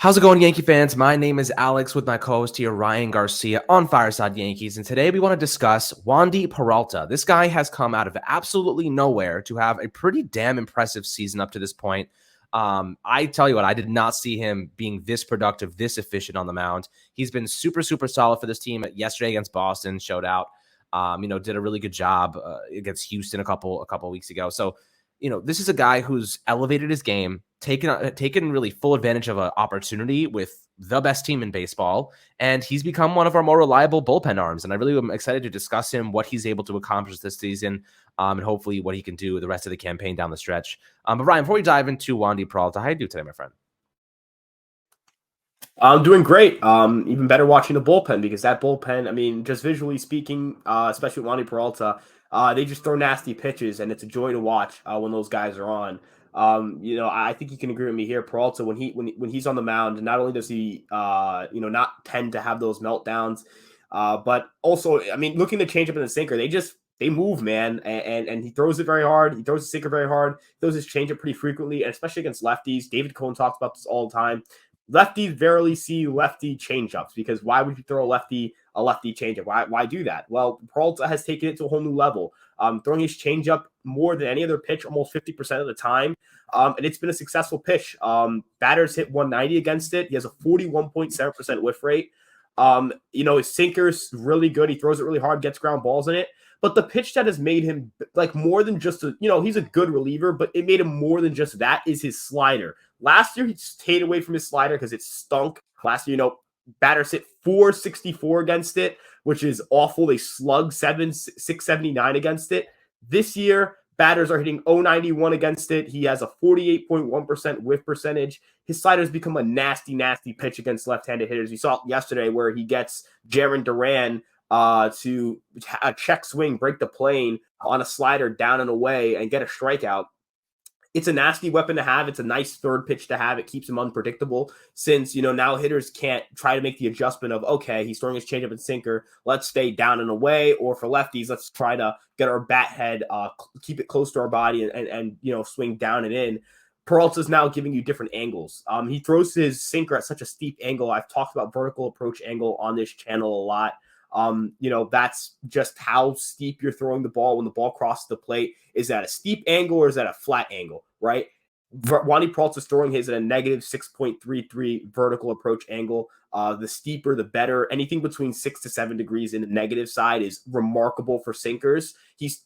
How's it going, Yankee fans? My name is Alex with my co-host here, Ryan Garcia on Fireside Yankees. And today we want to discuss Wandy Peralta. This guy has come out of absolutely nowhere to have a pretty damn impressive season up to this point. I tell you what, I did not see him being this productive, this efficient on the mound. He's been super, super solid for this team. Yesterday against Boston, showed out. Did a really good job against Houston a couple weeks ago. So, this is a guy who's elevated his game, taken really full advantage of an opportunity with the best team in baseball, and he's become one of our more reliable bullpen arms. And I really am excited to discuss him, what he's able to accomplish this season, and hopefully what he can do the rest of the campaign down the stretch. But Ryan, before we dive into Wandy Peralta, how do you do today, my friend? I'm doing great. Even better watching the bullpen because that bullpen, just visually speaking, especially with Wandy Peralta, they just throw nasty pitches, and it's a joy to watch when those guys are on. I think you can agree with me here. Peralta, when he's on the mound, not only does he, not tend to have those meltdowns, but also, looking to change up in the sinker, they move, man, and he throws it very hard. He throws the sinker very hard. He throws his changeup pretty frequently, and especially against lefties. David Cohn talks about this all the time. Lefties rarely see lefty changeups because why would you throw a lefty changeup? Why do that? Well, Peralta has taken it to a whole new level, throwing his changeup more than any other pitch, almost 50% of the time, and it's been a successful pitch. Batters hit 190 against it. He has a 41.7% whiff rate. His sinker's really good. He throws it really hard, gets ground balls in it. But the pitch that has made him like more than just he's a good reliever, but it made him more than just that is his slider. Last year, he stayed away from his slider because it stunk. Last year, batters hit 464 against it, which is awful. They slugged 679 against it. This year, batters are hitting 091 against it. He has a 48.1% whiff percentage. His slider has become a nasty, nasty pitch against left-handed hitters. You saw it yesterday where he gets Jarren Duran to a check swing, break the plane on a slider down and away and get a strikeout. It's a nasty weapon to have. It's a nice third pitch to have. It keeps him unpredictable since, now hitters can't try to make the adjustment of, okay, he's throwing his changeup and sinker. Let's stay down and away. Or for lefties, let's try to get our bat head, keep it close to our body and swing down and in. Peralta's now giving you different angles. He throws his sinker at such a steep angle. I've talked about vertical approach angle on this channel a lot. That's just how steep you're throwing the ball when the ball crosses the plate. Is that a steep angle or is that a flat angle, right? Wandy Peralta's throwing his at a negative 6.33 vertical approach angle. The steeper, the better. Anything between 6 to 7 degrees in the negative side is remarkable for sinkers.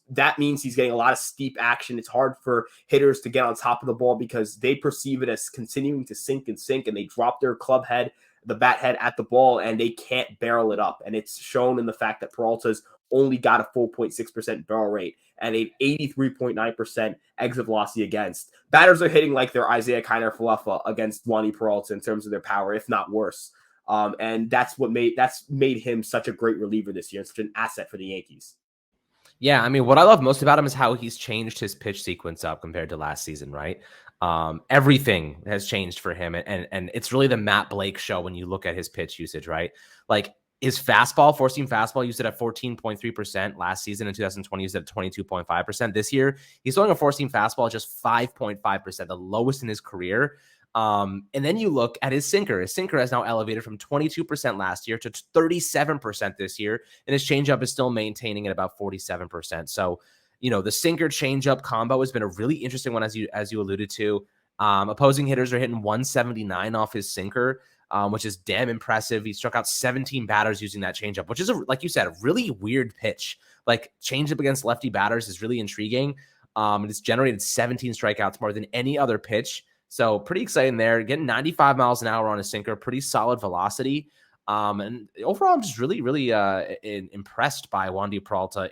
That means he's getting a lot of steep action. It's hard for hitters to get on top of the ball because they perceive it as continuing to sink, and they drop their club head, the bat head at the ball, and they can't barrel it up. And it's shown in the fact that Peralta's only got a 4.6% barrel rate and an 83.9% exit velocity against. Batters are hitting like they're Isaiah Kiner Falefa against Wandy Peralta in terms of their power, if not worse. And that's made him such a great reliever this year and such an asset for the Yankees. Yeah, what I love most about him is how he's changed his pitch sequence up compared to last season, right? Everything has changed for him, and it's really the Matt Blake show when you look at his pitch usage, right? Like his fastball, four-seam fastball, used it at 14.3% last season. In 2020, used it at 22.5%. This year, he's throwing a four-seam fastball at just 5.5%, the lowest in his career. And then you look at his sinker. His sinker has now elevated from 22% last year to 37% this year, and his changeup is still maintaining at about 47%. So, the sinker changeup combo has been a really interesting one, as you alluded to. Opposing hitters are hitting 179 off his sinker, which is damn impressive. He struck out 17 batters using that changeup, which is, like you said, a really weird pitch. Like changeup against lefty batters is really intriguing. It's generated 17 strikeouts, more than any other pitch. So pretty exciting there. Getting 95 miles an hour on a sinker, pretty solid velocity. And overall, I'm just really, really impressed by Wandy Peralta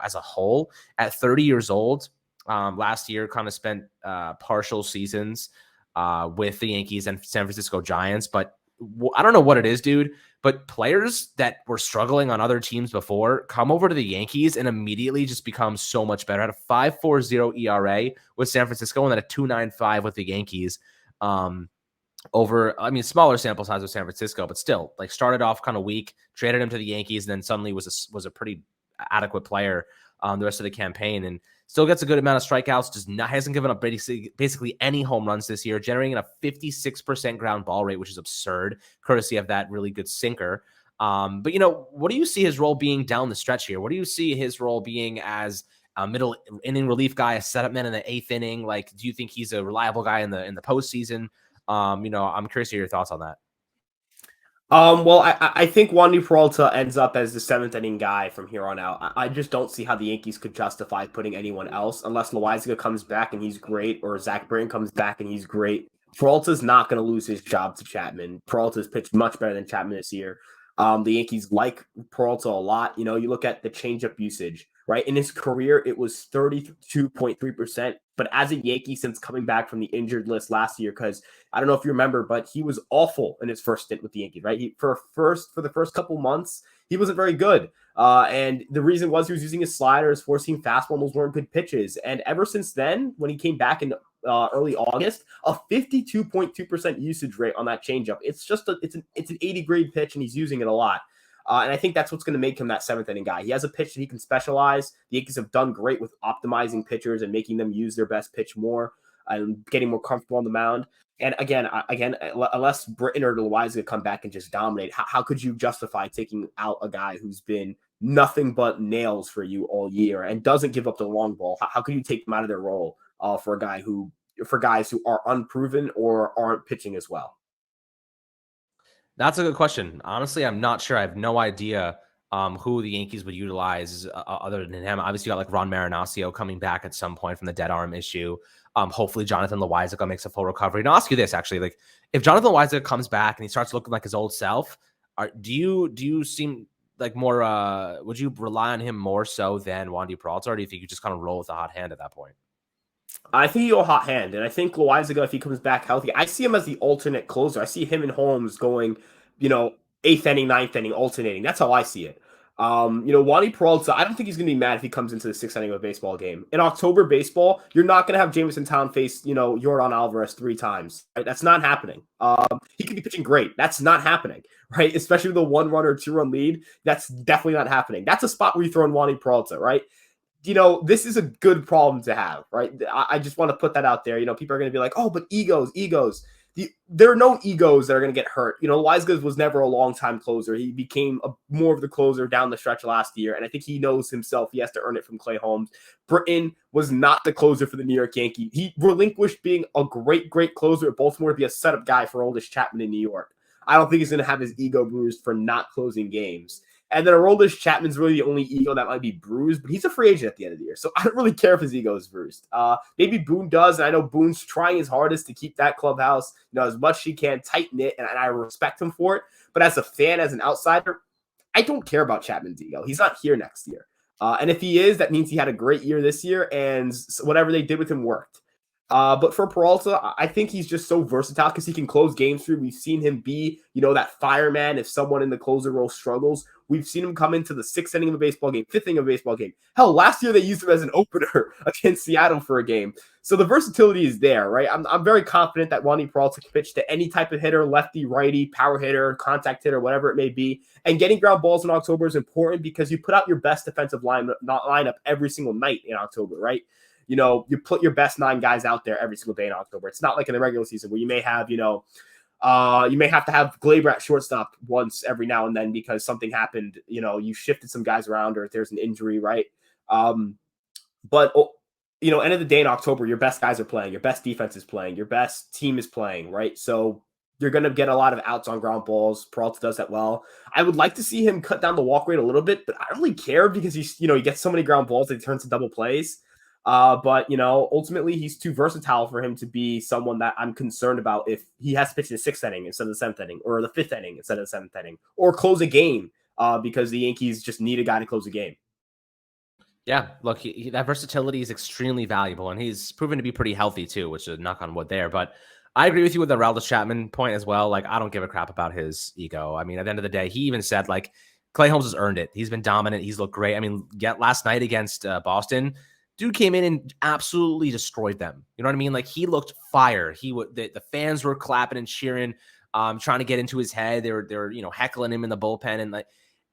as a whole. At 30 years old, last year kind of spent partial seasons with the Yankees and San Francisco Giants. But I don't know what it is, dude, but players that were struggling on other teams before come over to the Yankees and immediately just become so much better. Had a 5.40 ERA with San Francisco and then a 2.95 with the Yankees. Smaller sample size with San Francisco, but still, like, started off kind of weak, traded him to the Yankees, and then suddenly was a pretty adequate player the rest of the campaign. And Still gets a good amount of strikeouts. Hasn't given up basically any home runs this year, generating a 56% ground ball rate, which is absurd, courtesy of that really good sinker. But what do you see his role being down the stretch here? What do you see his role being as a middle inning relief guy, a setup man in the 8th inning? Like, do you think he's a reliable guy in the postseason? I'm curious to hear your thoughts on that. Well, I think Wandy Peralta ends up as the 7th inning guy from here on out. I just don't see how the Yankees could justify putting anyone else unless Loizaga comes back and he's great, or Zach Britton comes back and he's great. Peralta's not going to lose his job to Chapman. Peralta's pitched much better than Chapman this year. The Yankees like Peralta a lot. You look at the changeup usage, right? In his career, it was 32.3%. But as a Yankee, since coming back from the injured list last year, because I don't know if you remember, but he was awful in his first stint with the Yankees, right? For the first couple months, he wasn't very good. And the reason was he was using his sliders, four-seam fastball, and those weren't good pitches. And ever since then, when he came back in early August, a 52.2% usage rate on that changeup. It's an 80 grade pitch, and he's using it a lot. And I think that's what's going to make him that 7th inning guy. He has a pitch that he can specialize. The Yankees have done great with optimizing pitchers and making them use their best pitch more and getting more comfortable on the mound. And again, unless Britton or Loizaga come back and just dominate, how could you justify taking out a guy who's been nothing but nails for you all year and doesn't give up the long ball? How could you take them out of their role for guys who are unproven or aren't pitching as well? That's a good question. Honestly, I'm not sure. I have no idea who the Yankees would utilize other than him. Obviously, you got like Ron Marinaccio coming back at some point from the dead arm issue. Hopefully, Jonathan Loizaga makes a full recovery. And I'll ask you this, actually. Like, if Jonathan Loizaga comes back and he starts looking like his old self, do you seem like more would you rely on him more so than Wandy Peralta, or do you think you just kind of roll with a hot hand at that point? I think he'll hot hand, and I think Loizaga, if he comes back healthy, I see him as the alternate closer. I see him and Holmes going, 8th inning, 9th inning, alternating. That's how I see it. Wandy Peralta, I don't think he's going to be mad if he comes into the 6th inning of a baseball game. In October baseball, you're not going to have Jameson Town face, Yordan Alvarez 3 times. Right? That's not happening. He could be pitching great. That's not happening, right? Especially with a 1-run or 2-run lead. That's definitely not happening. That's a spot where you throw in Wandy Peralta, right? This is a good problem to have, right? I just want to put that out there. People are going to be like, oh, but egos. There are no egos that are going to get hurt. Loizaga was never a long-time closer. He became more of the closer down the stretch last year, and I think he knows himself he has to earn it from Clay Holmes. Britton was not the closer for the New York Yankees. He relinquished being a great closer at Baltimore to be a setup guy for Aroldis Chapman in New York. I don't think he's going to have his ego bruised for not closing games. And then Aroldis Chapman's really the only ego that might be bruised, but he's a free agent at the end of the year. So I don't really care if his ego is bruised. Maybe Boone does, and I know Boone's trying his hardest to keep that clubhouse, as much as he can, tight-knit, and I respect him for it. But as a fan, as an outsider, I don't care about Chapman's ego. He's not here next year. And if he is, that means he had a great year this year, and whatever they did with him worked. But for Peralta, I think he's just so versatile because he can close games through. We've seen him be, that fireman if someone in the closer role struggles. We've seen him come into the 6th inning of a baseball game, 5th inning of a baseball game. Hell, last year they used him as an opener against Seattle for a game. So the versatility is there, right? I'm very confident that Wandy Peralta can pitch to any type of hitter, lefty, righty, power hitter, contact hitter, whatever it may be. And getting ground balls in October is important because you put out your best defensive lineup every single night in October, right? You put your best 9 guys out there every single day in October. It's not like in the regular season where you may have, you may have to have Glaber at shortstop once every now and then because something happened. You shifted some guys around or if there's an injury, right? But end of the day in October, your best guys are playing, your best defense is playing, your best team is playing, right? So you're going to get a lot of outs on ground balls. Peralta does that well. I would like to see him cut down the walk rate a little bit, but I don't really care because he gets so many ground balls that he turns to double plays. But ultimately he's too versatile for him to be someone that I'm concerned about if he has to pitch in the 6th inning instead of the 7th inning or the 5th inning instead of the 7th inning or close a game because the Yankees just need a guy to close a game. Yeah, look, that versatility is extremely valuable, and he's proven to be pretty healthy too, which is a knock on wood there. But I agree with you with the Aroldis Chapman point as well. Like, I don't give a crap about his ego. I mean, at the end of the day, he even said, like, Clay Holmes has earned it. He's been dominant. He's looked great. I mean, last night against Boston, dude came in and absolutely destroyed them. You know what I mean? Like, he looked fire. The fans were clapping and cheering, trying to get into his head. They were heckling him in the bullpen, and like,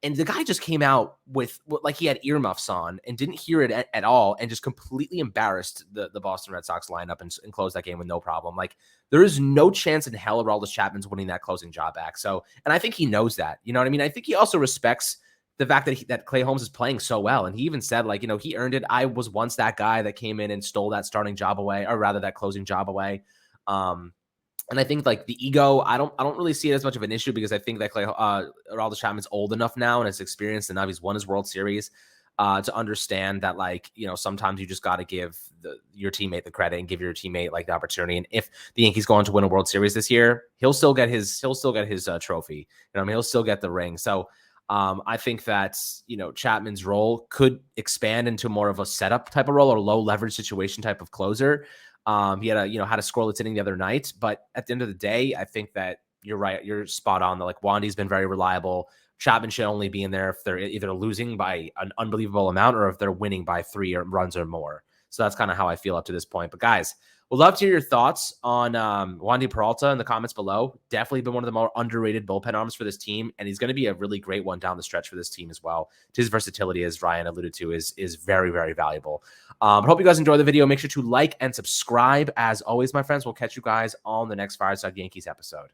And the guy just came out with like he had earmuffs on and didn't hear it at all, and just completely embarrassed the Boston Red Sox lineup and closed that game with no problem. Like, there is no chance in hell Aroldis Chapman's winning that closing job back. So, and I think he knows that. You know what I mean? I think he also respects the fact that Clay Holmes is playing so well. And he even said, like, he earned it. I was once that guy that came in and stole that starting job away, or rather that closing job away. And I think like the ego, I don't really see it as much of an issue, because I think that Aroldis Chapman's old enough now and has experienced enough. He's won his World Series to understand that, like, sometimes you just got to give your teammate the credit and give your teammate like the opportunity. And if the Yankees go on to win a World Series this year, he'll still get his trophy. He'll still get the ring. So I think that, Chapman's role could expand into more of a setup type of role, or low leverage situation type of closer. He had had a scoreless inning the other night, but at the end of the day, I think that you're right. You're spot on. Like, Wandy's been very reliable. Chapman should only be in there if they're either losing by an unbelievable amount or if they're winning by 3 runs or more. So that's kind of how I feel up to this point. But guys, we'd love to hear your thoughts on Wandy Peralta in the comments below. Definitely been one of the more underrated bullpen arms for this team, and he's going to be a really great one down the stretch for this team as well. His versatility, as Ryan alluded to, is very, very valuable. I hope you guys enjoy the video. Make sure to like and subscribe. As always, my friends, we'll catch you guys on the next Fireside Yankees episode.